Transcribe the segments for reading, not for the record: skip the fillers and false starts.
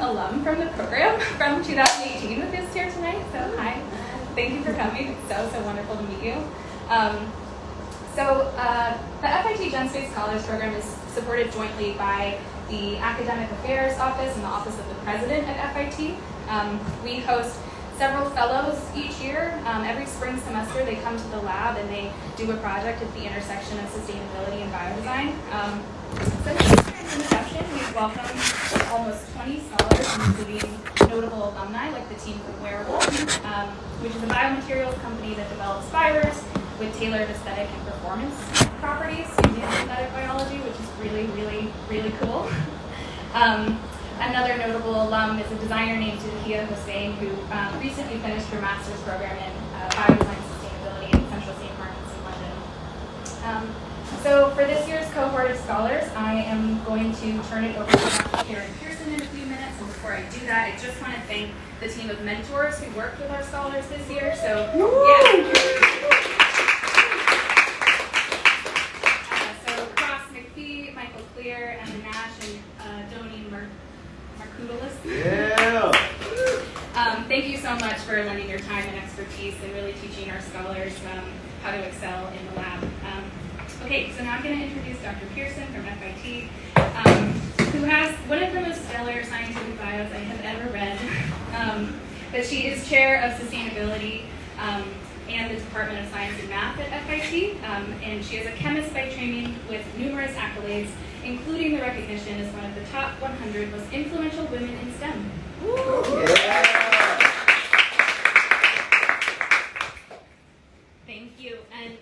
alum from the program from 2018 with us here tonight. So hi, thank you for coming. It's so wonderful to meet you. The FIT Gen Space Scholars Program is supported jointly by the Academic Affairs Office and the Office of the President at FIT. We host several fellows each year. Every spring semester they come to the lab and they do a project at the intersection of sustainability and biodesign. So this introduction, we've welcomed almost 20 scholars, including notable alumni like the team from Wearable, which is a biomaterials company that develops fibers with tailored aesthetic and performance properties using synthetic biology, which is really cool. Another notable alum is a designer named Zakia Hussain, who recently finished her master's program in biodesign sustainability at Central St. Martin's in London. So for this year's cohort of scholars, I am going to turn it over to Dr. Karen Pearson in a few minutes. And before I do that, I just want to thank the team of mentors who worked with our scholars this year. So Michael Clear, Emma Nash, and Doni Markudalis. Yeah! Thank you so much for lending your time and expertise and really teaching our scholars how to excel in the lab. Okay, so now I'm going to introduce Dr. Pearson from FIT, who has one of the most stellar scientific bios I have ever read. But she is chair of sustainability and the Department of Science and Math at FIT, and she is a chemist by training with numerous accolades, including the recognition as one of the top 100 most influential women in STEM. Yeah. Thank you, and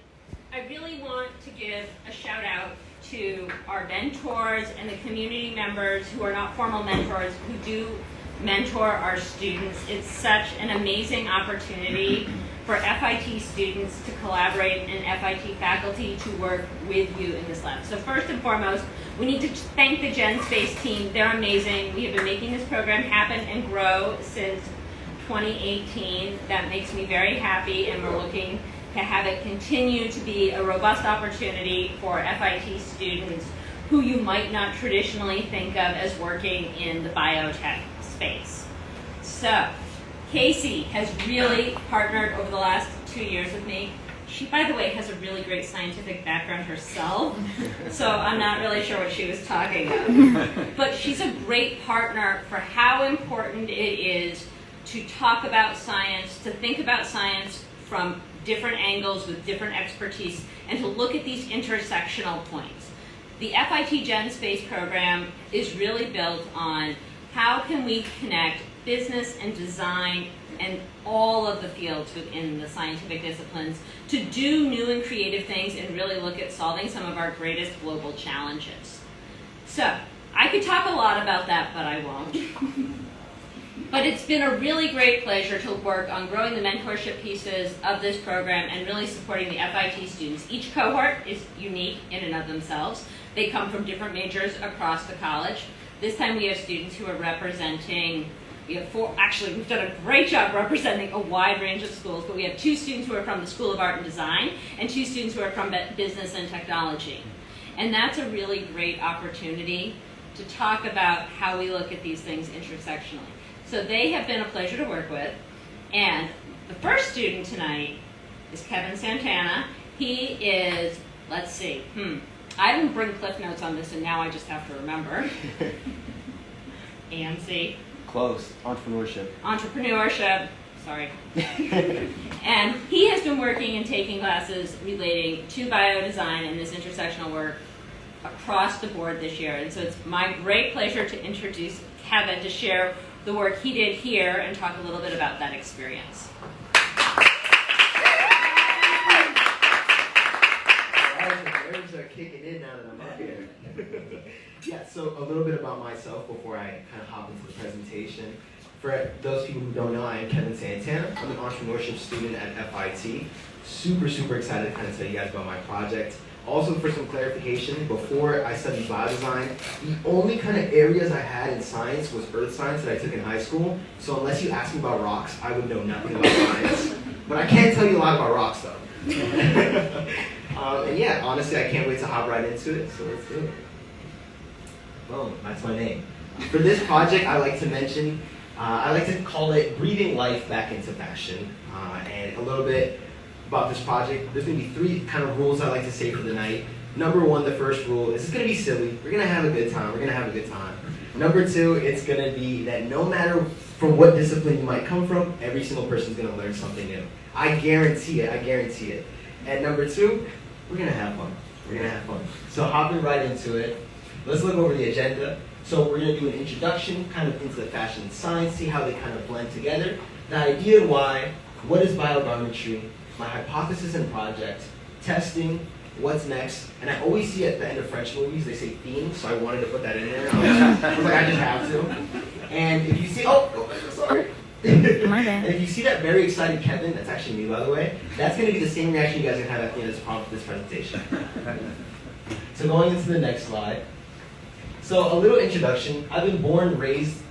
I really want to give a shout out to our mentors and the community members who are not formal mentors, who do mentor our students. It's such an amazing opportunity for FIT students to collaborate and FIT faculty to work with you in this lab. So first and foremost, we need to thank the Gen Space team. They're amazing. We have been making this program happen and grow since 2018. That makes me very happy, and we're looking to have it continue to be a robust opportunity for FIT students who you might not traditionally think of as working in the biotech space. So, Casey has really partnered over the last 2 years with me. She, by the way, has a really great scientific background herself, so I'm not really sure what she was talking about. But she's a great partner for how important it is to talk about science, to think about science from different angles with different expertise, and to look at these intersectional points. The FIT Gen Space program is really built on how can we connect business and design and all of the fields within the scientific disciplines to do new and creative things and really look at solving some of our greatest global challenges. So, I could talk a lot about that, but I won't. But it's been a really great pleasure to work on growing the mentorship pieces of this program and really supporting the FIT students. Each cohort is unique in and of themselves. They come from different majors across the college. This time we have students who are representing, we've done a great job representing a wide range of schools, but we have 2 students who are from the School of Art and Design and 2 students who are from Business and Technology. And that's a really great opportunity to talk about how we look at these things intersectionally. So they have been a pleasure to work with. And the first student tonight is Kevin Santana. He is, let's see, I didn't bring cliff notes on this and now I just have to remember. AMC. Close. Entrepreneurship. Sorry. And he has been working and taking classes relating to biodesign and this intersectional work across the board this year. And so it's my great pleasure to introduce Kevin to share the work he did here and talk a little bit about that experience. The nerves are kicking in now that I'm up here. Yeah, so a little bit about myself before I kind of hop into the presentation. For those people who don't know, I am Kevin Santana. I'm an entrepreneurship student at FIT. Super excited to kind of tell you guys about my project. Also, for some clarification, before I studied biodesign, the only kind of areas I had in science was earth science that I took in high school. So unless you ask me about rocks, I would know nothing about science. But I can tell you a lot about rocks, though. And yeah, honestly, I can't wait to hop right into it. So let's do it. Boom, that's my name. For this project, I like to mention, I like to call it breathing life back into fashion. And a little bit about this project, there's gonna be 3 kind of rules I like to say for the night. Number 1, the first rule, is it's gonna be silly. We're gonna have a good time, Number 2, it's gonna be that no matter from what discipline you might come from, every single person's gonna learn something new. I guarantee it. And number 2, we're gonna have fun. So hopping right into it, let's look over the agenda. So we're gonna do an introduction kind of into the fashion and science, see how they kind of blend together. The idea why, what is biogarmentry, my hypothesis and project, testing, what's next, and I always see at the end of French movies, they say theme, so I wanted to put that in there. I was like, I just have to. And if you see, sorry. My bad. And if you see that very excited Kevin, that's actually me by the way, that's going to be the same reaction you guys are going to have at the end of this prompt for this presentation. So going into the next slide. So a little introduction. I've been born and raised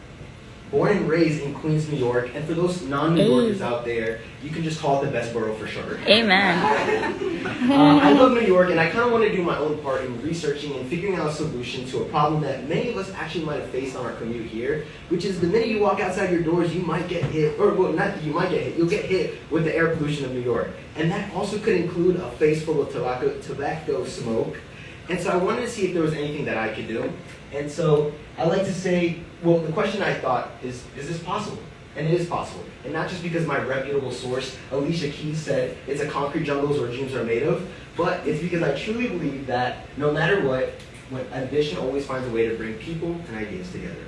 in Queens, New York, and for those non-New Yorkers out there, you can just call it the best borough for short. Amen. I love New York, and I kind of want to do my own part in researching and figuring out a solution to a problem that many of us actually might have faced on our commute here, which is the minute you walk outside your doors, you might get hit, or well, not that you might get hit, you'll get hit with the air pollution of New York. And that also could include a face full of tobacco smoke. And so I wanted to see if there was anything that I could do. And so I like to say, well, the question I thought is this possible? And it is possible. And not just because my reputable source, Alicia Keys, said it's a concrete jungles where dreams are made of, but it's because I truly believe that no matter what, ambition always finds a way to bring people and ideas together.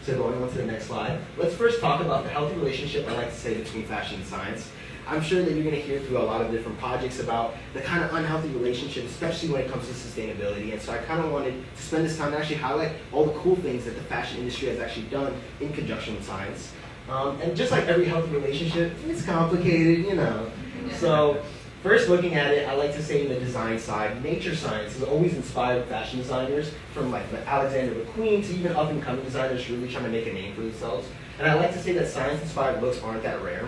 So going on to the next slide, let's first talk about the healthy relationship I like to say between fashion and science. I'm sure that you're going to hear through a lot of different projects about the kind of unhealthy relationship, especially when it comes to sustainability. And so I kind of wanted to spend this time to actually highlight all the cool things that the fashion industry has actually done in conjunction with science. And just like every healthy relationship, it's complicated, you know. So first looking at it, I like to say in the design side, nature science has always inspired fashion designers from like Alexander McQueen to even up and coming designers really trying to make a name for themselves. And I like to say that science-inspired looks aren't that rare.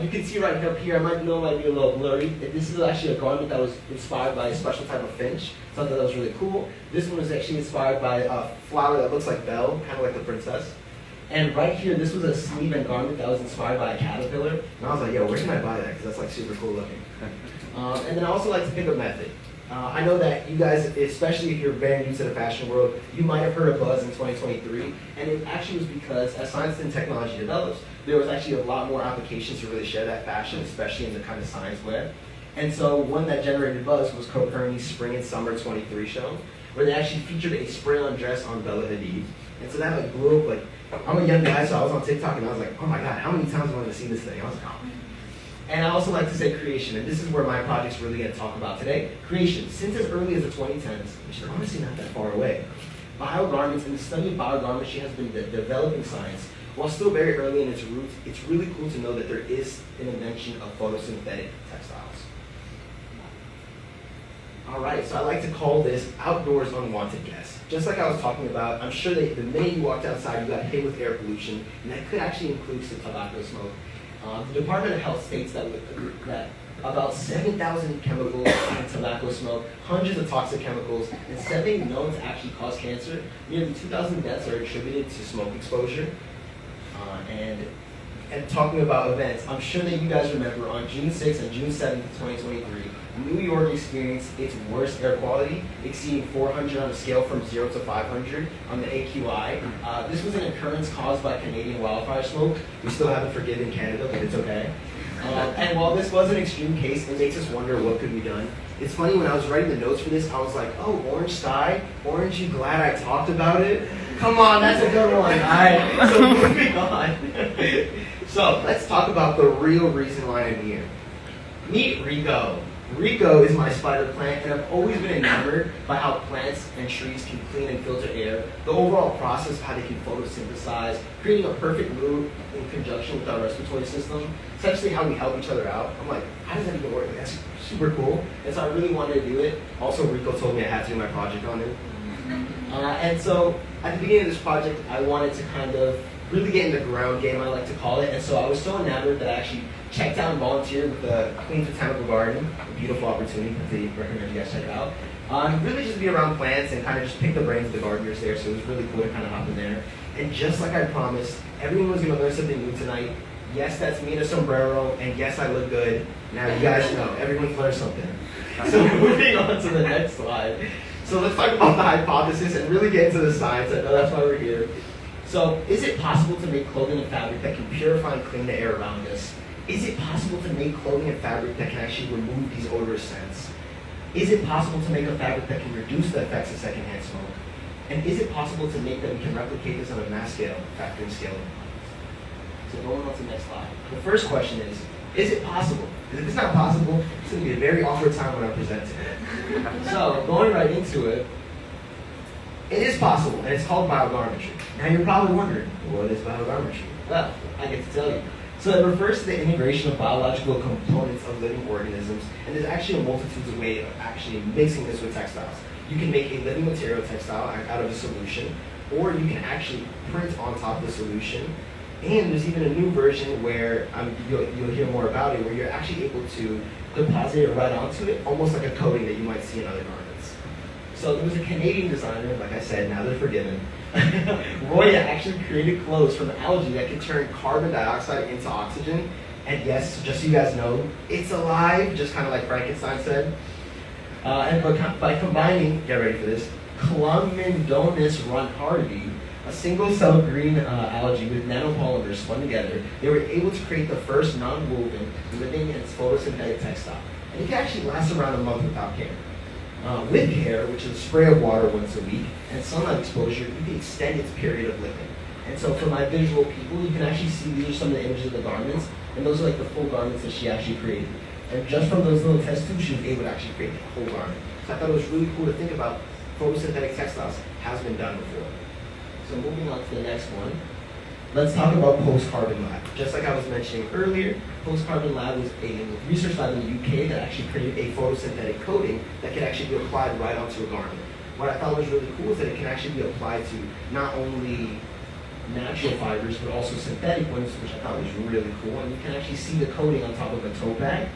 You can see right up here, I might be a little blurry. This is actually a garment that was inspired by a special type of finch, something that was really cool. This one was actually inspired by a flower that looks like Belle, kind of like the princess. And right here, this was a sleeve and garment that was inspired by a caterpillar. And I was like, yo, where can I buy that? Because that's like super cool looking. And then I also like to pick a method. I know that you guys, especially if you're very new to the fashion world, you might have heard of buzz in 2023, and it actually was because as science and technology develops, there was actually a lot more applications to really share that fashion, especially in the kind of science web. And so one that generated buzz was Copernicus Spring and Summer 23 show, where they actually featured a spray-on dress on Bella Hadid. And so that like blew up, like, I'm a young guy, so I was on TikTok and I was like, oh my God, how many times am I going to see this thing? I was like, oh. And I also like to say creation, and this is where my project's really going to talk about today. Creation, since as early as the 2010s, which is honestly not that far away, biogarments and the study of biogarmentry has been developing science. While still very early in its roots, it's really cool to know that there is an invention of photosynthetic textiles. All right, so I like to call this outdoors unwanted guests. Just like I was talking about, I'm sure that the minute you walked outside, you got hit with air pollution, and that could actually include some tobacco smoke. The Department of Health states that about 7,000 chemicals in tobacco smoke, hundreds of toxic chemicals, and 7 known to actually cause cancer. Nearly 2,000 deaths are attributed to smoke exposure. And talking about events, I'm sure that you guys remember on June 6th and June 7th, 2023, New York experienced its worst air quality, exceeding 400 on a scale from 0 to 500 on the AQI. This was an occurrence caused by Canadian wildfire smoke. We still haven't forgiven Canada, but it's okay. And while this was an extreme case, it makes us wonder what could be done. It's funny, when I was writing the notes for this, I was like, oh, orange sky? Aren't you glad I talked about it? Come on, that's a good one. All right, so moving on. So let's talk about the real reason why I'm here. Meet Rico. Rico is my spider plant, and I've always been enamored by how plants and trees can clean and filter air, the overall process of how they can photosynthesize, creating a perfect mood in conjunction with our respiratory system, essentially how we help each other out. I'm like, how does that even work? That's super cool. And so I really wanted to do it. Also, Rico told me I had to do my project on it. And so at the beginning of this project, I wanted to kind of really get in the ground game, I like to call it. And so I was so enamored that I actually checked out and volunteered with the Queens Botanical Garden, a beautiful opportunity. I recommend you guys check it out. Really just be around plants and kind of just pick the brains of the gardeners there, so it was really cool to kind of hop in there. And just like I promised, everyone was going to learn something new tonight. Yes, that's me in a sombrero, and yes, I look good. Now you guys know, everyone's learned something. So moving on to the next slide. So let's talk about the hypothesis and really get into the science. I know that's why we're here. So is it possible to make clothing and fabric that can purify and clean the air around us? Is it possible to make clothing and fabric that can actually remove these odorous scents? Is it possible to make a fabric that can reduce the effects of secondhand smoke? And is it possible to make that we can replicate this on a mass scale, factory scale? So going on to the next slide. The first question is it possible? Because if it's not possible, it's going to be a very awkward time when I'm presenting. So going right into it, it is possible, and it's called biogarmentry. Now you're probably wondering, what is biogarmentry? Well, I get to tell you. So it refers to the integration of biological components of living organisms, and there's actually a multitude of ways of actually mixing this with textiles. You can make a living material textile out of a solution, or you can actually print on top of the solution. And there's even a new version where you'll hear more about it, where you're actually able to deposit it right onto it, almost like a coating that you might see in other garments. So there was a Canadian designer, like I said, now they're forgiven. Roya actually created clothes from algae that can turn carbon dioxide into oxygen. And yes, just so you guys know, it's alive, just kind of like Frankenstein said. And by combining, get ready for this, Chlamydonis reinhardtii, a single-cell green algae with nanopolymers spun together, they were able to create the first non-woven, living and photosynthetic textile. And it can actually last around a month without care. With care, which is a spray of water once a week, and sunlight exposure, you can extend its period of living. And so for my visual people, you can actually see these are some of the images of the garments, and those are like the full garments that she actually created. And just from those little test tubes, she was able to actually create the whole garment. So I thought it was really cool to think about photosynthetic textiles has been done before. So moving on to the next one, let's talk about Post-Carbon Lab. Just like I was mentioning earlier, Post-Carbon Lab was a research lab in the UK that actually created a photosynthetic coating that can actually be applied right onto a garment. What I thought was really cool is that it can actually be applied to not only natural fibers, but also synthetic ones, which I thought was really cool. And you can actually see the coating on top of a tote bag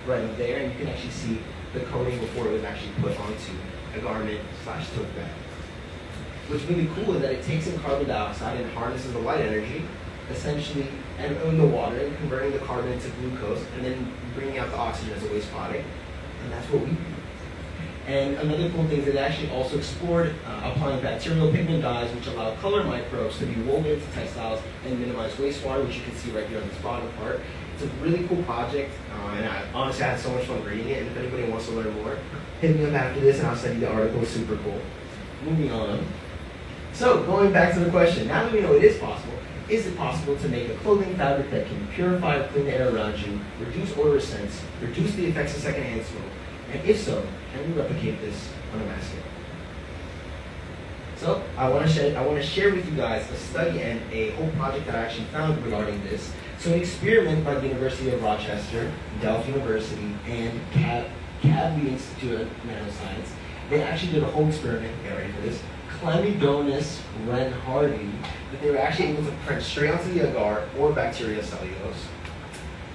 right up there, and you can actually see the coating before it was actually put onto a garment / tote bag. What's really cool is that it takes in carbon dioxide and harnesses the light energy, essentially, and in the water, and converting the carbon into glucose, and then bringing out the oxygen as a waste product. And that's what we do. And another cool thing is it actually also explored applying bacterial pigment dyes, which allow color microbes to be woven into textiles and minimize wastewater, which you can see right here on this bottom part. It's a really cool project, and I honestly had so much fun reading it. And if anybody wants to learn more, hit me up after this, and I'll send you the article. It's super cool. Moving on. So, going back to the question, now that we know it is it possible to make a clothing fabric that can purify or clean the air around you, reduce odor scents, reduce the effects of secondhand smoke? And if so, can we replicate this on a mass scale? So, I want to share with you guys a study and a whole project that I actually found regarding this. So, an experiment by the University of Rochester, Delft University, and Cadley Institute of Nanoscience, they actually did a whole experiment, get ready for this, Chlamydonis reinhardtii, that they were actually able to print straight onto the agar or bacterial cellulose.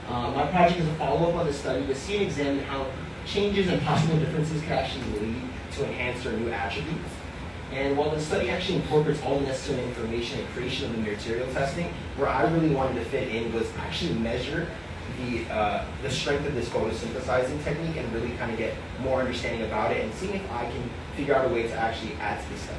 My project is a follow-up on this study to see and examine how changes and possible differences can actually lead to enhanced or new attributes. And while the study actually incorporates all the necessary information and creation of the material testing, where I really wanted to fit in was actually measure the strength of this photosynthesizing technique and really kind of get more understanding about it and seeing if I can figure out a way to actually add to this study.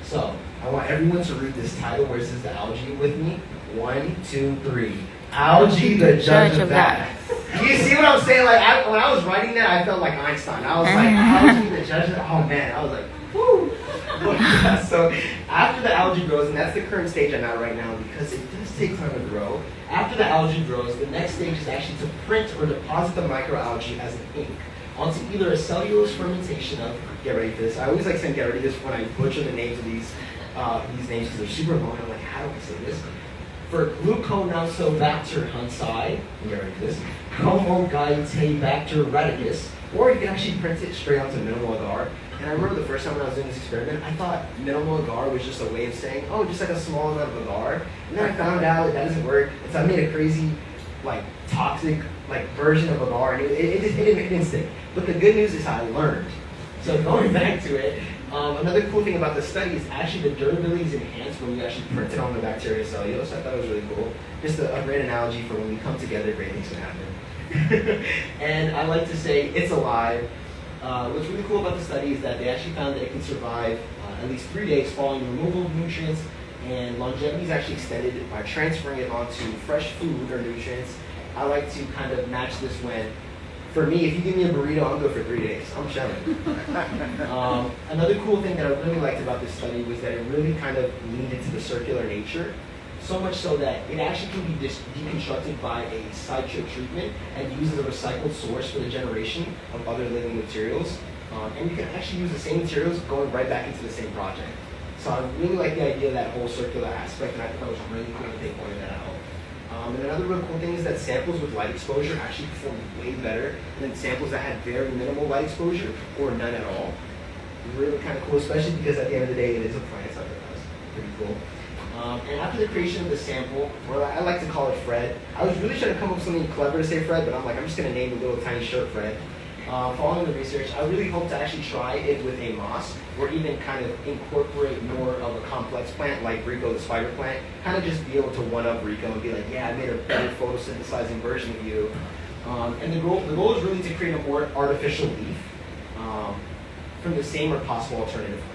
So, I want everyone to read this title where it says the algae with me. 1, 2, 3. Algae, the judge of that. Do you see what I'm saying? Like, when I was writing that, I felt like Einstein. I was like, algae, the judge of that. Oh man, I was like, whoo. So after the algae grows, and that's the current stage I'm at right now because it does take time to grow. After the algae grows, the next stage is actually to print or deposit the microalgae as an ink onto either a cellulose fermentation of, get ready for this. I always like saying get ready for this when I butcher the names of these names because they're super long. I'm like, how do I say this? For Gluconosobacter hansi, get ready for this, Comogaitabacter radicus, or you can actually print it straight onto minimal agar. And I remember the first time when I was doing this experiment, I thought minimal agar was just a way of saying, oh, just like a small amount of agar. And then I found out that doesn't work. And so I made a crazy like toxic like version of a bar, and it didn't stick. But the good news is I learned. So going back to it, another cool thing about the study is actually the durability is enhanced when you actually print it on the bacteria cellulose. I thought it was really cool. Just a great analogy for when we come together, great things can happen. And I like to say it's alive. What's really cool about the study is that they actually found that it can survive at least 3 days following removal of nutrients, and longevity is actually extended by transferring it onto fresh food or nutrients. I like to kind of match this when, for me, if you give me a burrito, I'm good for 3 days. I'm chilling. Another cool thing that I really liked about this study was that it really kind of leaned into the circular nature, so much so that it actually can be deconstructed by a sideshow treatment and used as a recycled source for the generation of other living materials. And you can actually use the same materials going right back into the same project. So I really like the idea of that whole circular aspect, and I thought it was really cool that they pointed that out. And another real cool thing is that samples with light exposure actually perform way better than samples that had very minimal light exposure or none at all. Really kind of cool, especially because at the end of the day, it is a plant, so that's pretty cool. And after the creation of the sample, or I like to call it Fred, I was really trying to come up with something clever to say Fred, but I'm like, I'm just going to name the little tiny shirt Fred. Following the research, I really hope to actually try it with a moss, or even kind of incorporate more of a complex plant like Rico, the spider plant, kind of just be able to one-up Rico and be like, yeah, I made a better photosynthesizing version of you. And the goal is really to create a more artificial leaf from the same or possible alternative plant.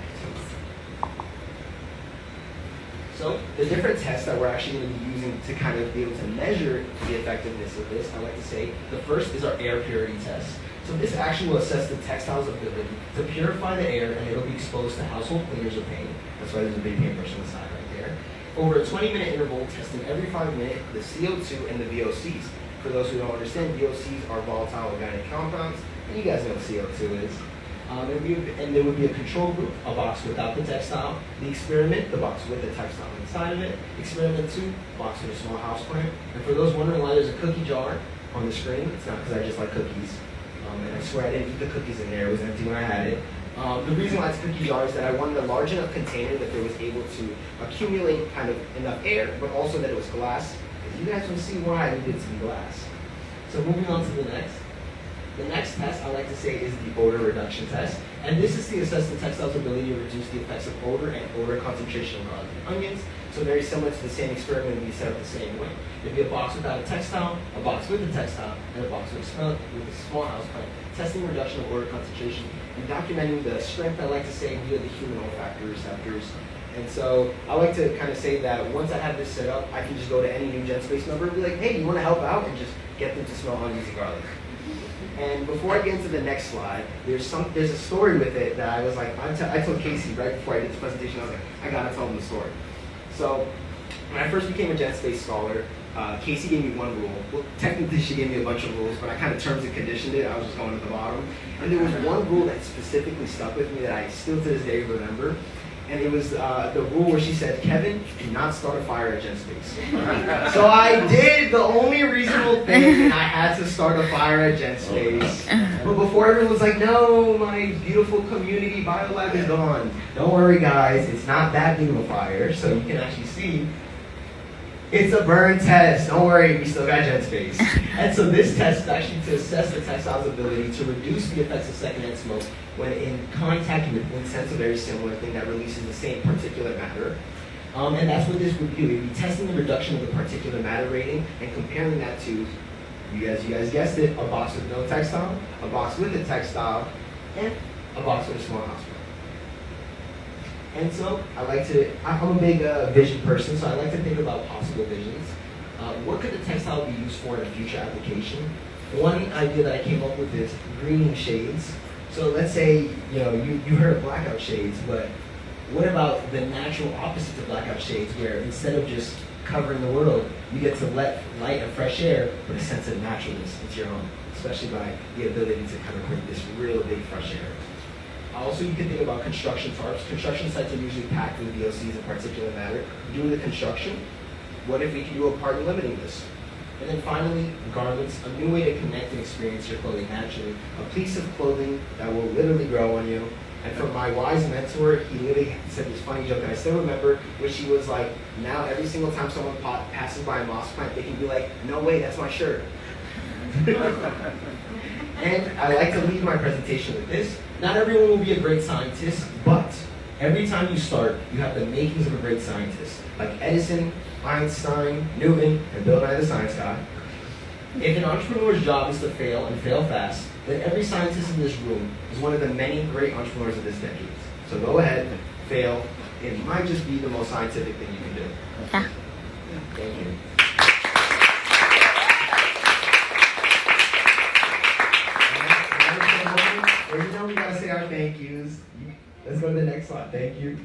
So the different tests that we're actually going to be using to kind of be able to measure the effectiveness of this, I like to say, the first is our air purity test. So this actually will assess the textile's ability to purify the air, and it'll be exposed to household cleaners or paint. That's why there's a big paintbrush on the side right there. Over a 20-minute interval, testing every 5 minutes the CO2 and the VOCs. For those who don't understand, VOCs are volatile organic compounds, and you guys know what CO2 is. And there would be a control group, a box without the textile. The experiment, the box with the textile inside of it. Experiment 2, box with a small house plant. And for those wondering why there's a cookie jar on the screen, it's not because I just like cookies. And I swear I didn't eat the cookies in there. It was empty when I had it. The reason why it's cookie jar is that I wanted a large enough container that there was able to accumulate kind of enough air, but also that it was glass. Because you guys will see why I needed to be glass. So moving on to the next. The next test I like to say is the odor reduction test. And this is to assess the textile's ability to reduce the effects of odor and odor concentration of garlic and onions. So very similar to the same experiment, we set up the same way. There'd be a box without a textile, a box with a textile, and a box with a small house plant, testing reduction of odor concentration and documenting the strength, I like to say, via the human olfactory receptors. And so I like to kind of say that once I have this set up, I can just go to any new GenSpace member and be like, hey, you want to help out? And just get them to smell onions and garlic. And before I get into the next slide, there's a story with it that I was like, I told Casey right before I did this presentation, I was like, I gotta tell them the story. So when I first became a GenSpace scholar, Casey gave me one rule. Well, technically she gave me a bunch of rules, but I kind of terms and conditioned it. I was just going at the bottom. And there was one rule that specifically stuck with me that I still to this day remember. And it was the rule where she said, Kevin, do not start a fire at GenSpace. So I did the only reasonable thing, and I had to start a fire at GenSpace. But before everyone was like, no, my beautiful community biolab is gone. Don't worry, guys, it's not that big of a fire. So you can actually see, it's a burn test. Don't worry, we still got GenSpace. And so this test is actually to assess the textile's ability to reduce the effects of secondhand smoke when in contact with incense, a very similar thing that releases the same particulate matter. And that's what this would do. It would be testing the reduction of the particulate matter rating and comparing that to, you guys guessed it, a box with no textile, a box with a textile, and a box with a small house plant. And so I'm a big vision person, so I like to think about possible visions. What could the textile be used for in a future application? One idea that I came up with is greening shades. So let's say, you heard of blackout shades, but what about the natural opposite to blackout shades, where instead of just covering the world, you get to let light and fresh air with a sense of naturalness into your home, especially by the ability to kind of create this real big fresh air. Also, you can think about construction tarps. Construction sites are usually packed with VOCs and particulate matter. Due to the construction, what if we can do a part in limiting this? And then finally, garments, a new way to connect and experience your clothing naturally. A piece of clothing that will literally grow on you, And for my wise mentor, he literally said this funny joke, and I still remember, which he was like, now every single time someone passes by a moss plant, they can be like, no way, that's my shirt. And I like to leave my presentation with this. Not everyone will be a great scientist, but every time you start, you have the makings of a great scientist. Like Edison, Einstein, Newton, and Bill Nye the Science Guy. If an entrepreneur's job is to fail and fail fast, then every scientist in this room is one of the many great entrepreneurs of this decade. So go ahead, fail. It might just be the most scientific thing you can do. Yeah. Thank you. You know we gotta say our thank yous. Let's go to the next slide. Thank you.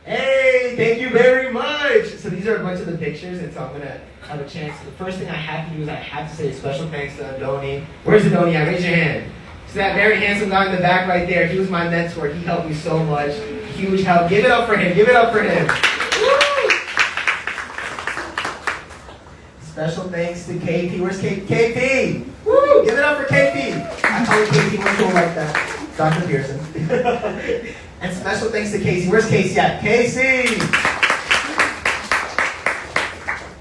Hey, thank you very much. So these are a bunch of the pictures, and so I'm gonna have a chance. The first thing I have to do is I have to say a special thanks to Adoni. Where's Adoni at? Raise your hand. So that very handsome guy in the back right there, he was my mentor. He helped me so much. Huge help. Give it up for him. Give it up for him. Woo! Special thanks to KP. Where's KP? Woo! Give it up for KP. I call it KP. We're cool like that. Dr. Pearson. And special thanks to Casey. Where's Casey at? Casey!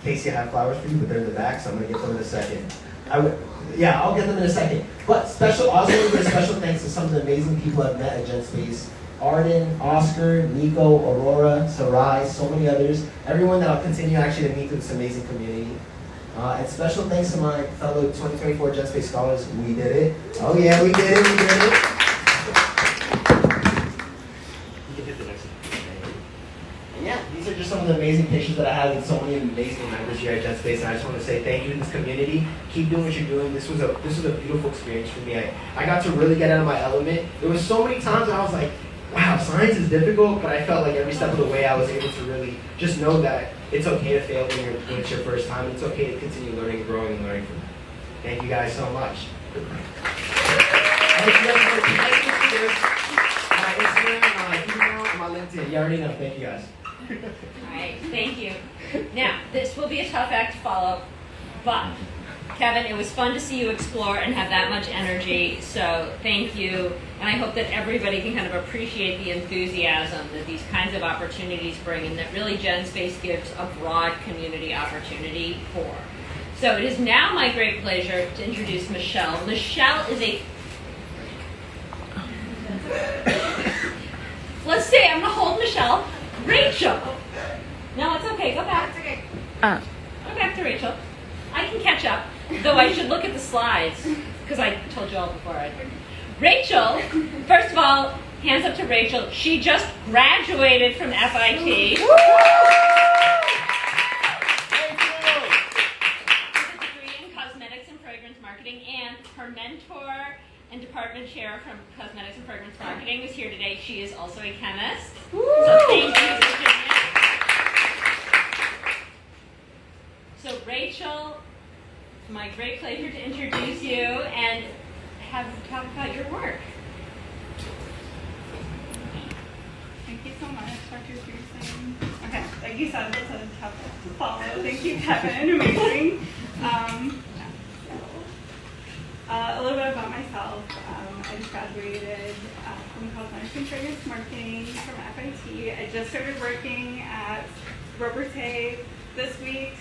Casey, I have flowers for you, but they're in the back, so I'm going to get them in a second. I'll get them in a second. But also a special thanks to some of the amazing people I've met at GenSpace. Arden, Oscar, Nico, Aurora, Sarai, so many others. Everyone that I'll continue actually to meet through this amazing community. And special thanks to my fellow 2024 GenSpace scholars. We did it. Oh yeah, we did it. We did it. You can hit the next one. And yeah, these are just some of the amazing pictures that I had with so many amazing members here at GenSpace. And I just want to say thank you to this community. Keep doing what you're doing. This was a beautiful experience for me. I got to really get out of my element. There was so many times I was like, wow, science is difficult, but I felt like every step of the way I was able to really just know that it's okay to fail when it's your first time. It's okay to continue learning, growing, and learning from it. Thank you guys so much. My Instagram, my email, and my LinkedIn. You already know. Thank you guys. All right, thank you. Now, this will be a tough act to follow, but Kevin, it was fun to see you explore and have that much energy, so thank you. And I hope that everybody can kind of appreciate the enthusiasm that these kinds of opportunities bring, and that really GenSpace gives a broad community opportunity for. So it is now my great pleasure to introduce Michelle. Michelle is a... Let's see, I'm going to hold Michelle. Rachel! No, it's okay, go back. It's okay. Go back to Rachel. I can catch up, though I should look at the slides, because I told you all before. Rachel, first of all, hands up to Rachel. She just graduated from FIT. With a degree in cosmetics and fragrance marketing, and her mentor and department chair from cosmetics and fragrance marketing is here today. She is also a chemist. So thank you, Virginia. So Rachel, it's my great pleasure to introduce you and have you talk about your work. Thank you so much, Dr. Pearson. Okay, like you said, this is tough to follow. Thank you, Kevin. Amazing. A little bit about myself. I just graduated from cosmetics and fragrance marketing from FIT. I just started working at Robertet this week.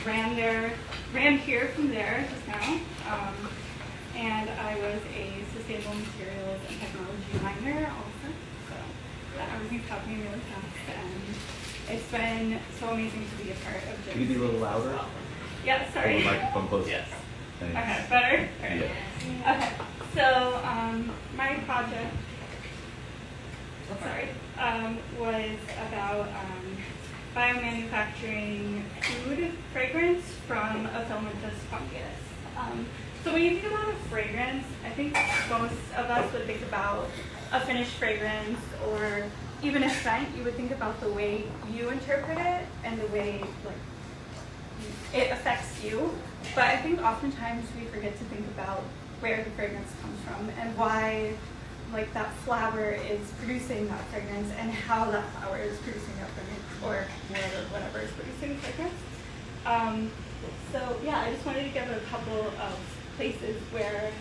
Ran here from there just now. And I was a sustainable materials and technology minor also. So that everything's happening really fast. And it's been so amazing to be a part of this. Can you be a little louder? Yeah, sorry. Hold the microphone closer. Yes. Thanks. Okay, better? All right. Yeah. Okay, so my project, was about biomanufacturing food fragrance from a filamentous fungus. So when you think about a fragrance, I think most of us would think about a finished fragrance or even a scent. You would think about the way you interpret it and the way it affects you. But I think oftentimes we forget to think about where the fragrance comes from and why that flower is producing that fragrance and how that flower is producing that fragrance or whatever is producing fragrance. So yeah, I just wanted to give a couple of places where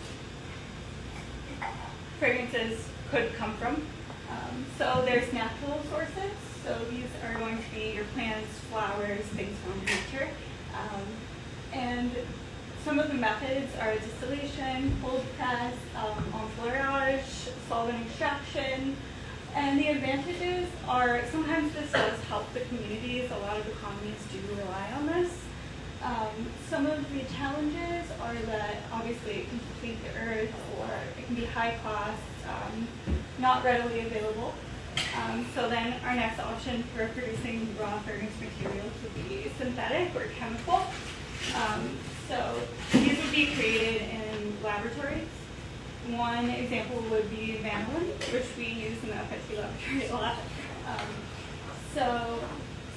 fragrances could come from. So there's natural sources. So these are going to be your plants, flowers, things from nature. And some of the methods are distillation, cold press, enfleurage, solvent extraction. And the advantages are sometimes this does help the communities. A lot of economies do rely on this. Some of the challenges are that obviously it can deplete the earth, or it can be high cost, not readily available. So then our next option for producing raw fragrance materials would be synthetic or chemical. So these would be created in laboratories. One example would be vanillin, which we use in the FIT laboratory a lot. So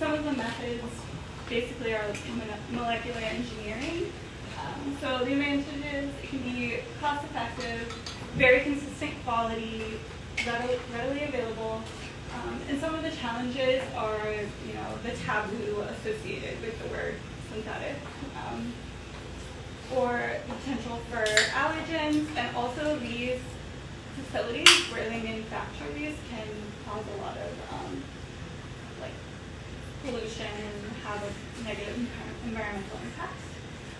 some of the methods basically are molecular engineering. So the advantages, it can be cost effective, very consistent quality, readily available. And some of the challenges are, the taboo associated with the word synthetic, or the potential for allergens, and also these facilities where they manufacture these can cause a lot of pollution and have a negative environmental impact.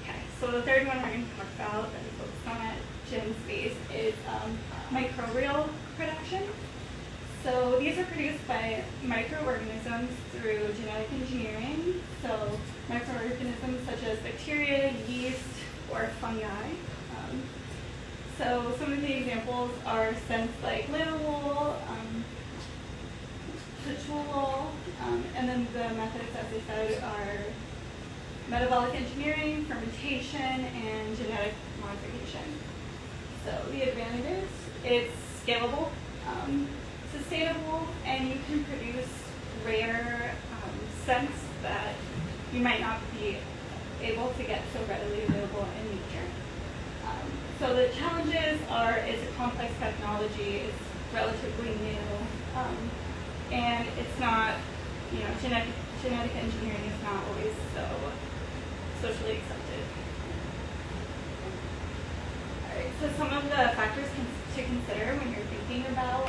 Okay, so the third one we're going to talk about that we focus on at Gym Space is microbial production. So these are produced by microorganisms through genetic engineering. So microorganisms such as bacteria, yeast, or fungi. So some of the examples are scents like linalool, citrulol, and then the methods, as I said, are metabolic engineering, fermentation, and genetic modification. So the advantages, it's scalable, sustainable, and you can produce rare scents that you might not be able to get so readily available in nature. So the challenges are, it's a complex technology, it's relatively new, and it's not, genetic engineering is not always so socially accepted. All right, so some of the factors to consider when you're thinking about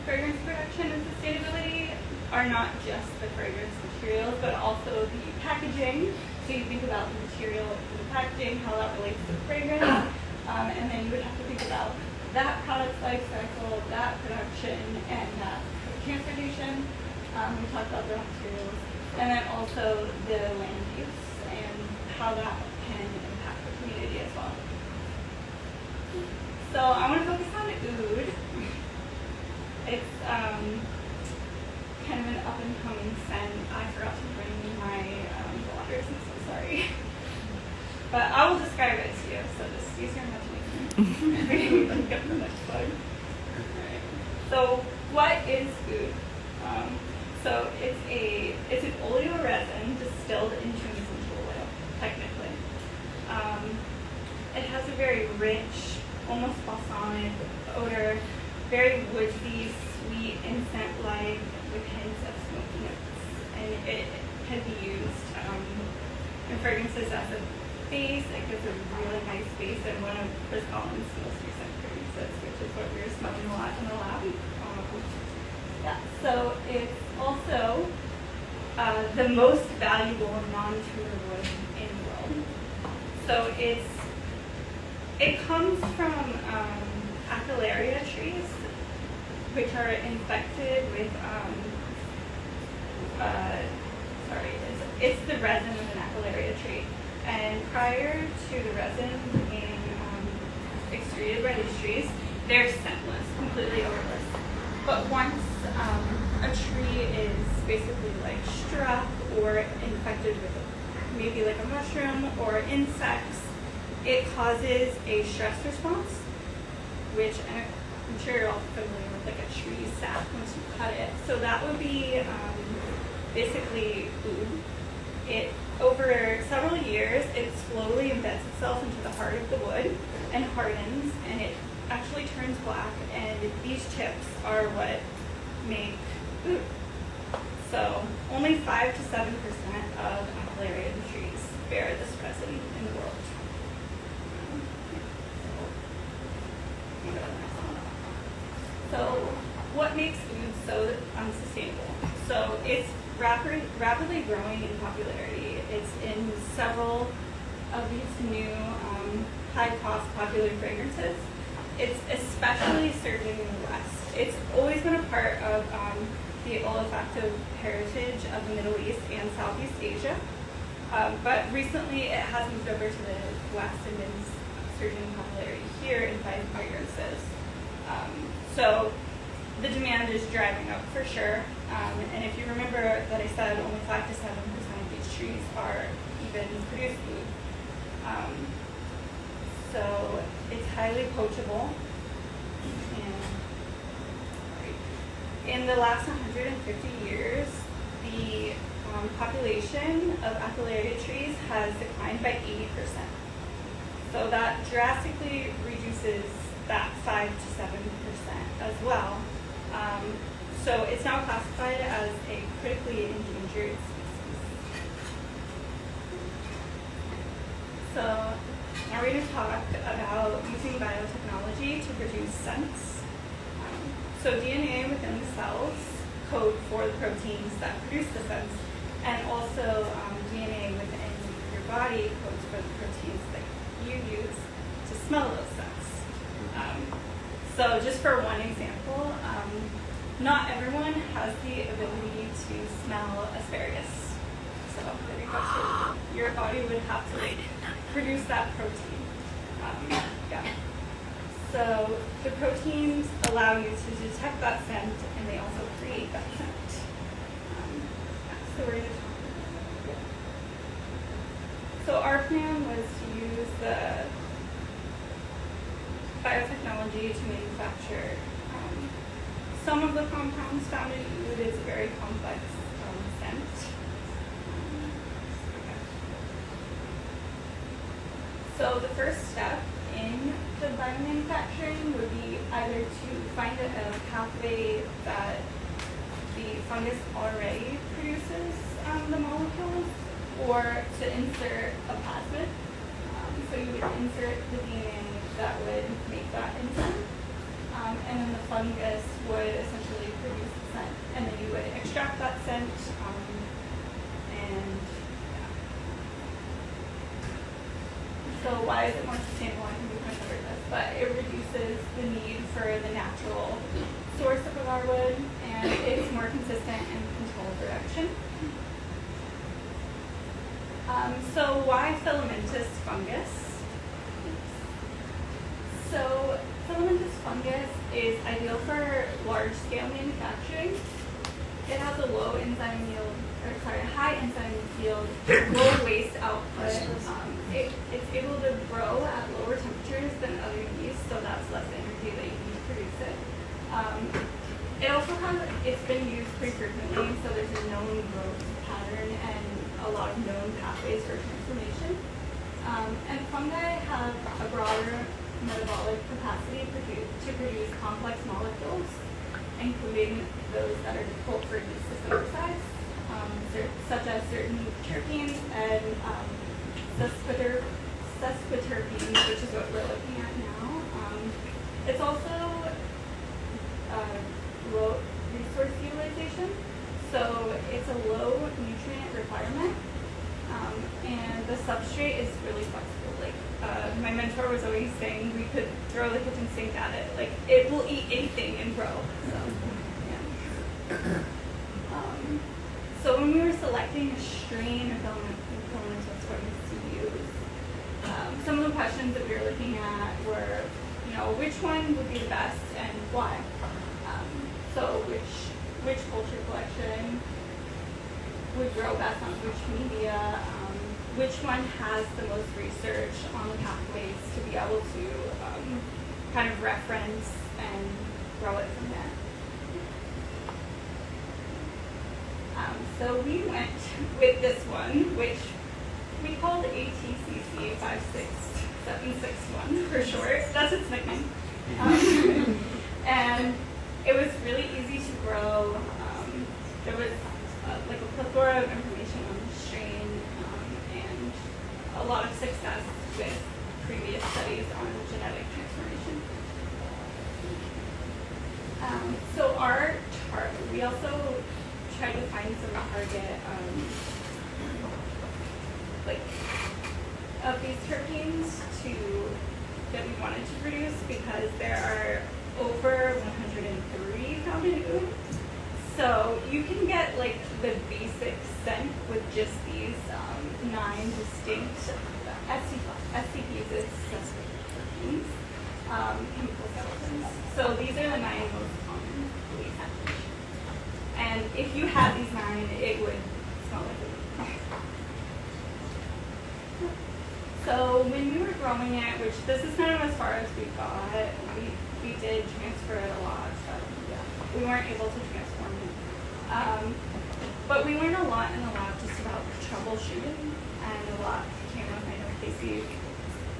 fragrance production and sustainability are not just the fragrance materials, but also the packaging. So you think about the material in the packaging, how that relates to the fragrance, and then you would have to think about that product's life cycle, that production, and that transportation. We talked about the materials, and then also the land use and how that can impact the community as well. So I want to focus on oud. It's kind of an up-and-coming scent. I forgot to bring my waters, I'm so sorry. But I will describe it to you, so just use your imagination. We can get the next slide. Alright. So what is oud? So it's an oleo resin distilled into an essential oil, technically. It has a very rich, almost balsamic odor, very woodsy, sweet, incense-like, with hints of smoky notes. And it can be used in fragrances as a base. It gives a really nice base in one of Chris Collins' most recent fragrances, which is what we were smelling a lot in the lab. Yeah, so it's also the most valuable non-timber wood in the world. So it comes from Aquilaria trees, which are infected with it's the resin of an Aquilaria tree. And prior to the resin being extruded by these trees, they're scentless, completely odorless. But once a tree is basically like struck or infected with maybe like a mushroom or insects, it causes a stress response, which I'm sure you're all familiar with like a tree sap once you cut it. So that would be basically oud. It over several years, it slowly embeds itself into the heart of the wood and hardens, and it actually turns black, and these chips are what make oud. So only 5 to 7% of Aquilaria trees bear this resin in the world. So what makes food so unsustainable? So it's rapidly growing in popularity. It's in several of these new high-cost popular fragrances. It's especially surging in the West. It's always been a part of the olfactive heritage of the Middle East and Southeast Asia. But recently it has moved over to the West and been surging in popularity here in fine fragrances. So the demand is driving up for sure. And if you remember that I said only 5 to 7% of these trees are even produce food. So it's highly poachable. And in the last 150 years, the population of aquilaria trees has declined by 80%. So that drastically reduces that 5 to 7% as well. So it's now classified as a critically endangered species. So now we're going to talk about using biotechnology to produce scents. So DNA within the cells code for the proteins that produce the scents, and also DNA within your body codes for the proteins that you use to smell those scents. So just for one example, not everyone has the ability to smell asparagus. So there you go. So your body would have to produce that protein. Yeah. So the proteins allow you to detect that scent, and they also create that scent. So we're going to talk about that. So our plan was to use the biotechnology to manufacture some of the compounds found in food. Is a very complex scent. So the first step in the biomanufacturing would be either to find a pathway that the fungus already produces the molecules, or to insert a plasmid. So you would insert the DNA that would make that enzyme, and then the fungus would essentially produce the scent, and then you would extract that scent, and yeah. So why is it more sustainable? I think we kind of covered this, but it reduces the need for the natural source of our wood, and it's more consistent and controlled production. So why filamentous fungus? So filamentous fungus is ideal for large-scale manufacturing. It has a high enzyme yield, low waste output. It's able to grow at lower temperatures than other yeast, so that's less energy that you need to produce it. It also it's been used pretty frequently, so there's a known growth pattern and a lot of known pathways for transformation. And fungi have a broader metabolic capacity to produce complex molecules, including those that are difficult for yeast to synthesize, such as certain terpenes and sesquiterpenes, which is what we're looking at now. It's also low resource utilization, so it's a low nutrient requirement, and the substrate is really flexible. My mentor was always saying we could throw the kitchen sink at it. It will eat anything and grow. So, yeah. So when we were selecting a strain of filamentous fungus to use, some of the questions that we were looking at were, which one would be the best and why? So which culture collection would grow best on which media? Which one has the most research on the pathways to be able to kind of reference and grow it from there? So we went with this one, which we called ATCC 56761 for short. That's its nickname. And it was really easy to grow. There was a plethora of information on the strain, and a lot of success with previous studies on genetic transformation. kinds of target like of these terpenes that we wanted to produce, because there are over 103 found in oud. So you can get like the basic scent with just these 9 distinct SCPs, terpenes, chemical skeletons. So these are the 9 most commonly found. And if you had these 9, it would smell like oud. So when we were growing it, which this is kind of as far as we got, we did transfer it a lot, but yeah, we weren't able to transform it. But we learned a lot in the lab just about troubleshooting, and a lot came up. I know Casey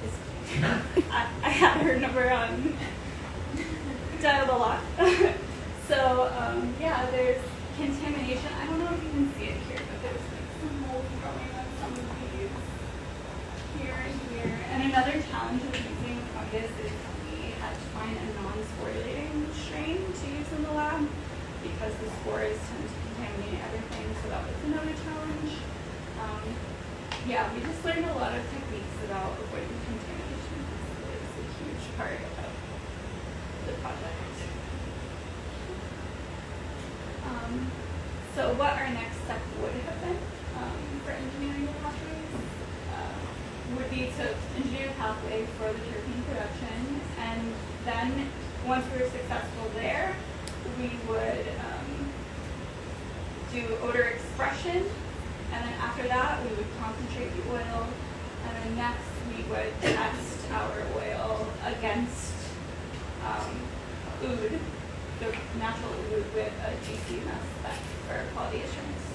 is, I had her number dialed a lot. So yeah, there's contamination. I don't know if you can see it here, but there's like some mold growing on some of these here and here. And another challenge with using fungus is we had to find a non-sporulating strain to use in the lab, because the spores tend to contaminate everything, so that was another challenge. Yeah, we just learned a lot of techniques about avoiding contamination. It's a huge part of the project. So what our next step would have been for engineering the pathways would be to engineer a pathway for the terpene production, and then once we were successful there, we would do odor expression, and then after that we would concentrate the oil, and then next we would test our oil against oud, the natural oud, with a GCMS spec for quality assurance.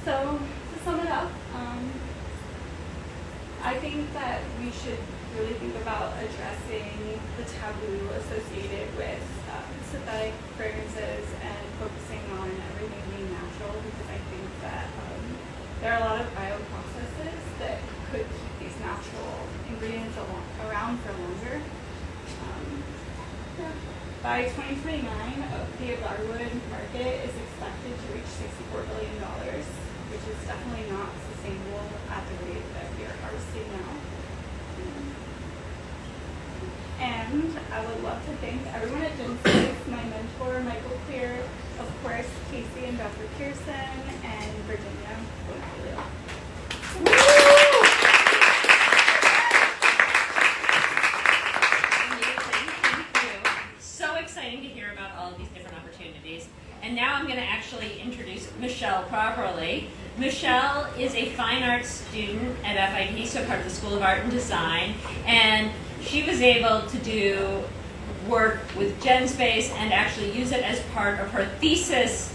So to sum it up, I think that we should really think about addressing the taboo associated with synthetic fragrances and focusing on everything being natural, because I think that there are a lot of bioprocesses that could keep these natural ingredients around for longer. By 2029, the larwood market is expected to reach $64 billion, which is definitely not sustainable at the rate that we are harvesting now. And I would love to thank everyone at Ginspace, my mentor, Michael Clear, of course, Casey and Dr. Pearson, and Virginia. So exciting to hear about all of these different opportunities. And now I'm going to actually introduce Michelle properly. Michelle is a fine arts student at FIT, so part of the School of Art and Design, and she was able to do work with Ginspace and actually use it as part of her thesis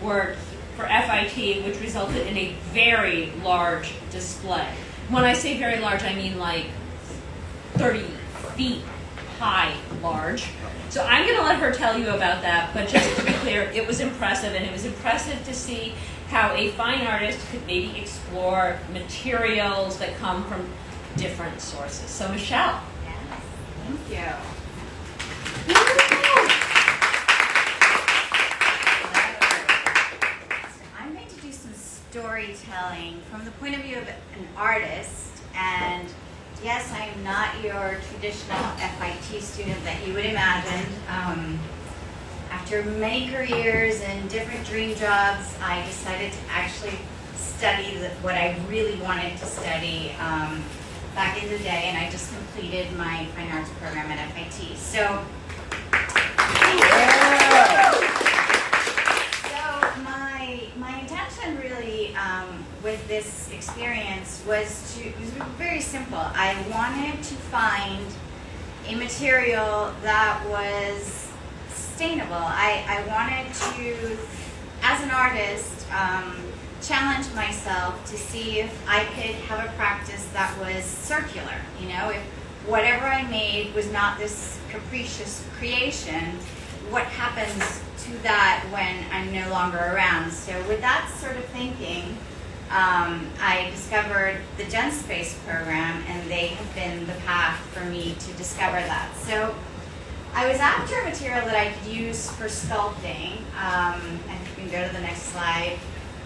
work for FIT, which resulted in a very large display. When I say very large, I mean like 30 feet high large. So I'm going to let her tell you about that, but just to be clear, it was impressive, and it was impressive to see how a fine artist could maybe explore materials that come from different sources. So Michelle. Yes, thank you. So I'm going to do some storytelling from the point of view of an artist, and yes, I am not your traditional FIT student that you would imagine. After many careers and different dream jobs, I decided to actually study what I really wanted to study back in the day, and I just completed my fine arts program at FIT. So my intention really with this experience was very simple. I wanted to find a material that was sustainable. I wanted to, as an artist, challenge myself to see if I could have a practice that was circular. You know, if whatever I made was not this capricious creation, what happens to that when I'm no longer around? So with that sort of thinking, I discovered the Ginspace program, and they have been the path for me to discover that. So I was after a material that I could use for sculpting, and you can go to the next slide.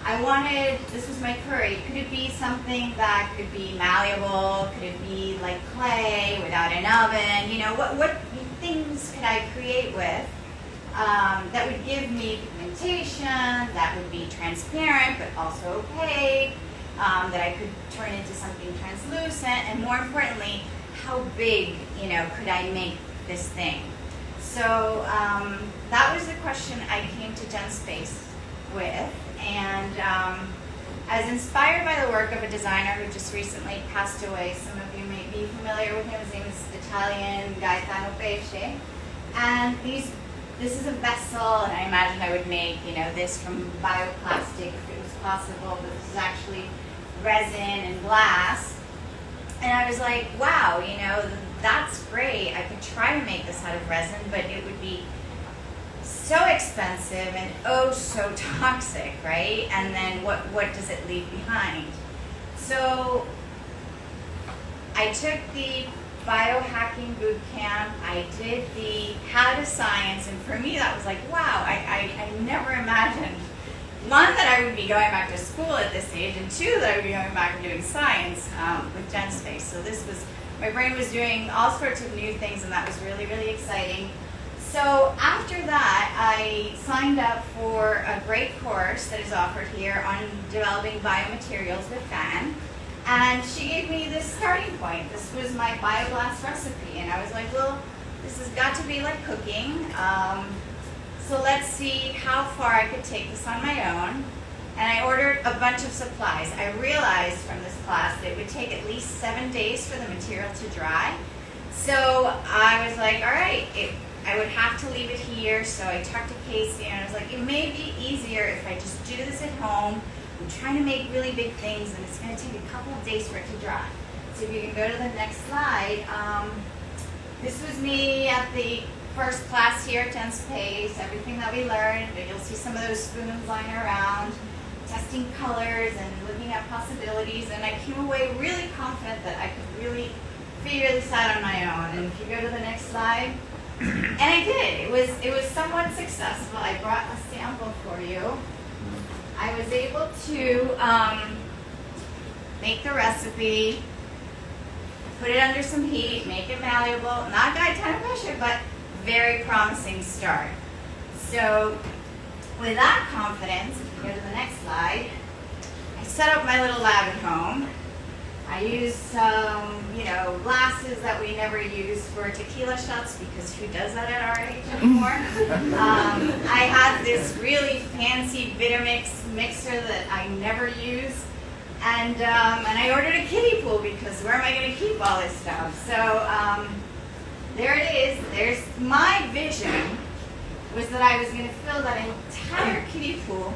I wanted, this was my query, could it be something that could be malleable? Could it be like clay without an oven? You know, what things could I create with that would give me pigmentation, that would be transparent but also opaque, that I could turn into something translucent, and more importantly, how big, you know, could I make this thing? So that was the question I came to GenSpace with, and as inspired by the work of a designer who just recently passed away. Some of you may be familiar with him. His name is Italian Gaetano Pesce, and this is a vessel, and I imagined I would make, you know, this from bioplastic if it was possible, but this is actually resin and glass. And I was like, wow, you know, that's great. I could try to make this out of resin, but it would be so expensive and oh so toxic, right? And then what does it leave behind? So I took the biohacking boot camp, I did the how to science, and for me that was like, wow, I never imagined, one, that I would be going back to school at this age, and two, that I would be going back and doing science with GenSpace. So this was, my brain was doing all sorts of new things, and that was really, really exciting. So after that, I signed up for a great course that is offered here on developing biomaterials with Fan. And she gave me this starting point. This was my bioglass recipe. And I was like, well, this has got to be like cooking. So let's see how far I could take this on my own. And I ordered a bunch of supplies. I realized from this class that it would take at least 7 days for the material to dry. So I was like, all right, I would have to leave it here. So I talked to Casey and I was like, it may be easier if I just do this at home. I'm trying to make really big things and it's going to take a couple of days for it to dry. So if you can go to the next slide. This was me at the first class here at GenSpace, everything that we learned. You'll see some of those spoons lying around, testing colors and looking at possibilities. And I came away really confident that I could really figure this out on my own. And if you go to the next slide. And I did. It was somewhat successful. I brought a sample for you. I was able to make the recipe, put it under some heat, make it malleable. Not Gaetano Pesce, but very promising start. So with that confidence, if you go to the next slide, I set up my little lab at home. I used some, glasses that we never used for tequila shots because who does that at our age anymore? I had this really fancy Vitamix mixer that I never use, and I ordered a kiddie pool because where am I going to keep all this stuff? So there it is. There's my vision was that I was going to fill that entire kiddie pool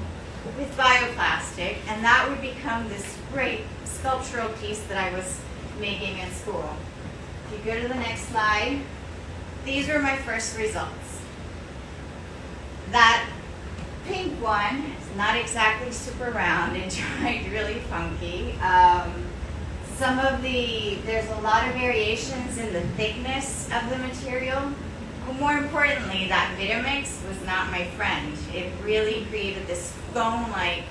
with bioplastic, and that would become this great sculptural piece that I was making in school. If you go to the next slide, these were my first results. That pink one is not exactly super round. It dried really funky. There's a lot of variations in the thickness of the material. But more importantly, that Vitamix was not my friend. It really created this foam-like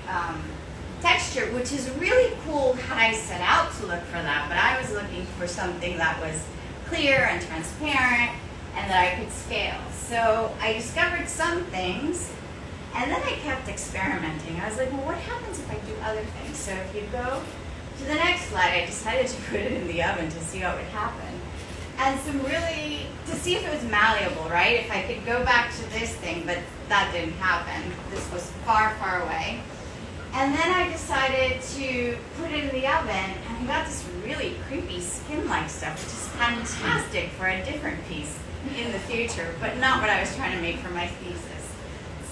texture, which is really cool had I set out to look for that, but I was looking for something that was clear and transparent and that I could scale. So I discovered some things, and then I kept experimenting. I was like, well, what happens if I do other things? So if you go to the next slide, I decided to put it in the oven to see what would happen. And to see if it was malleable, right? If I could go back to this thing, but that didn't happen. This was far, far away. And then I decided to put it in the oven, and I got this really creepy skin-like stuff, which is fantastic for a different piece in the future, but not what I was trying to make for my thesis.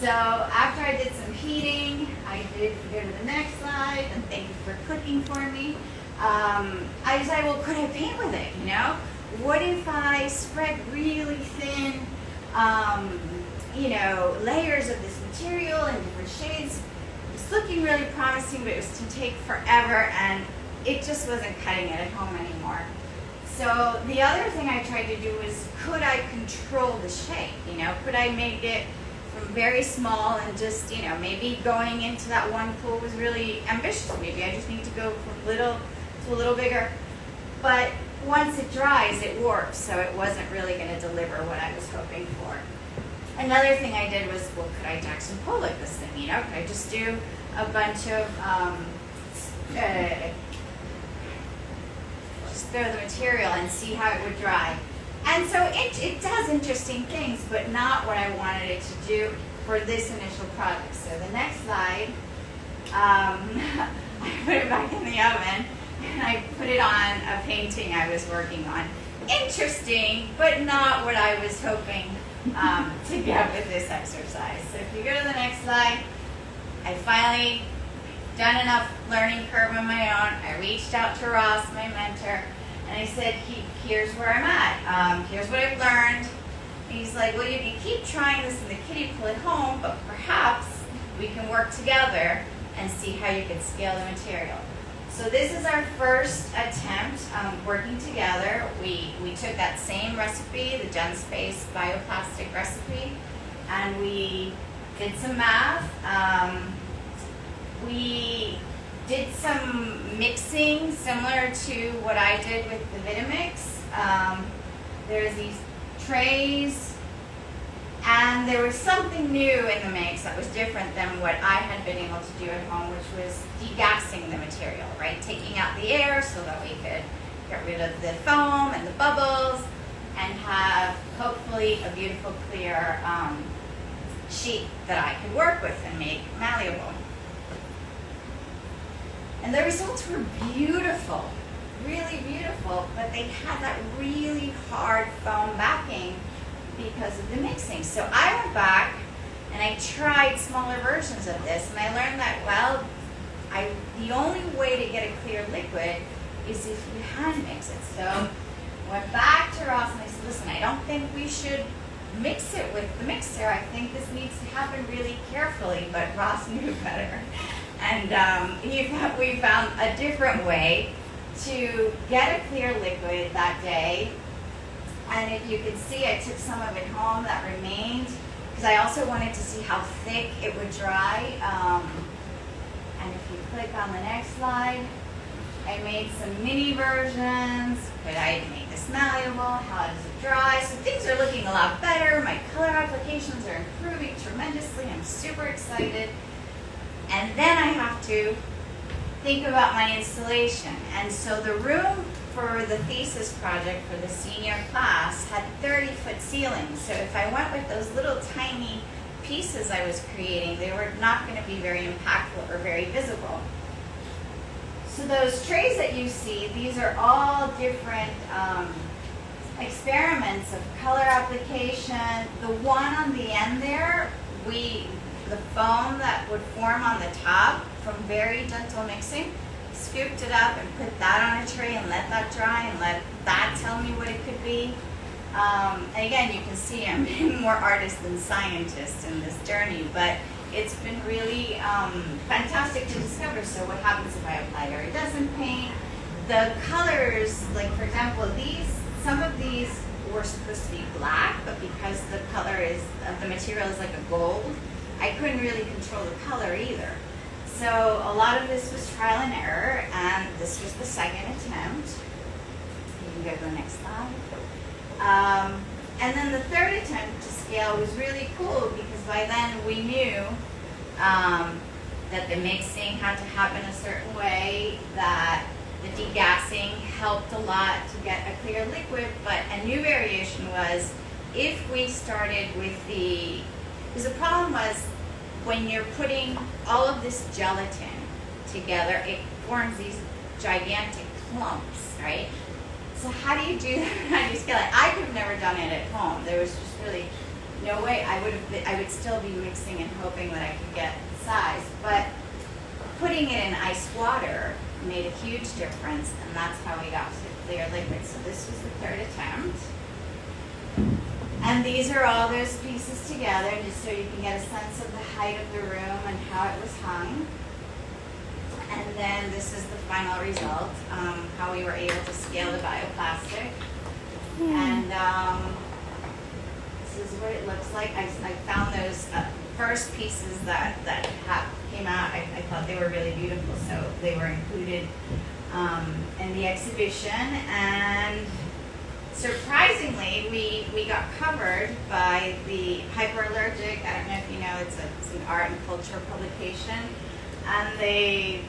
So after I did some heating, I did go to the next slide, and thank you for cooking for me. I decided, well, could I paint with it, What if I spread really thin, layers of this material in different shades? It's looking really promising, but it was to take forever, and it just wasn't cutting it at home anymore. So the other thing I tried to do was, could I control the shape? You know, could I make it from very small and just, you know, maybe going into that one pool was really ambitious. Maybe I just need to go from little to a little bigger. But once it dries, it warps, so it wasn't really going to deliver what I was hoping for. Another thing I did was, well, could I Jackson Pollock this thing? You know, could I just do a bunch of just throw the material and see how it would dry. And so it does interesting things, but not what I wanted it to do for this initial project. So the next slide, I put it back in the oven, and I put it on a painting I was working on. Interesting, but not what I was hoping to get with this exercise. So if you go to the next slide, I finally done enough learning curve on my own. I reached out to Ross, my mentor, and I said, here's where I'm at. Here's what I've learned. And he's like, well, you can keep trying this in the kiddie pool at home, but perhaps we can work together and see how you can scale the material. So this is our first attempt working together. We took that same recipe, the GenSpace bioplastic recipe, and we did some math. We did some mixing similar to what I did with the Vitamix. There's these trays, and there was something new in the mix that was different than what I had been able to do at home, which was degassing the material, right? Taking out the air so that we could get rid of the foam and the bubbles and have hopefully a beautiful clear sheet that I could work with and make malleable. And the results were beautiful, really beautiful, but they had that really hard foam backing because of the mixing. So I went back and I tried smaller versions of this, and I learned that, well, the only way to get a clear liquid is if you hand mix it. So I went back to Ross and I said, listen, I don't think we should mix it with the mixer. I think this needs to happen really carefully, but Ross knew better. And we found a different way to get a clear liquid that day. And if you can see, I took some of it home that remained, because I also wanted to see how thick it would dry. And if you click on the next slide, I made some mini versions. Could I make this malleable? How does it dry? So things are looking a lot better. My color applications are improving tremendously. I'm super excited. And then I have to think about my installation. And so the room for the thesis project for the senior class had 30-foot ceilings. So if I went with those little tiny pieces I was creating, they were not going to be very impactful or very visible. So those trays that you see, these are all different experiments of color application. The one on the end there, the foam that would form on the top from very gentle mixing, scooped it up and put that on a tray and let that dry and let that tell me what it could be. And again, you can see I'm being more artist than scientist in this journey, but it's been really fantastic to discover. So what happens if I apply iridescent paint? The colors, like for example, some of these were supposed to be black, but because the color of the material is like a gold, I couldn't really control the color either. So a lot of this was trial and error, and this was the second attempt. You can go to the next slide. And then the third attempt to scale was really cool because by then we knew that the mixing had to happen a certain way, that the degassing helped a lot to get a clear liquid, but a new variation was if we started with because the problem was when you're putting all of this gelatin together, it forms these gigantic clumps, right? So how do you do that? How do you scale it? I could have never done it at home. There was just really no way. I would still be mixing and hoping that I could get the size. But putting it in ice water made a huge difference, and that's how we got to clear liquid. So this was the third attempt. And these are all those pieces together, just so you can get a sense of the height of the room and how it was hung. And then this is the final result, how we were able to scale the bioplastic. And this is what it looks like. I found those first pieces that came out. I thought they were really beautiful, so they were included in the exhibition. And surprisingly, we got covered by the Hyperallergic. I don't know if you know, it's an art and culture publication. And we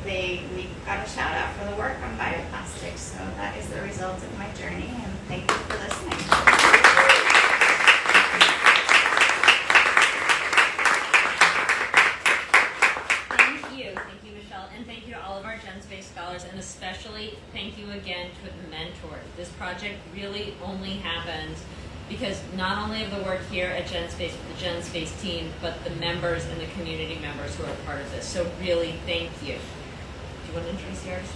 got a shout out for the work on bioplastics. So that is the result of my journey, and thank you for listening. Thank you, Michelle, and thank you to all of our GenSpace scholars, and especially thank you again to the mentors. This project really only happened because not only of the work here at GenSpace with the GenSpace team, but the members and the community members who are part of this. So really, thank you. Do you want to introduce the artist?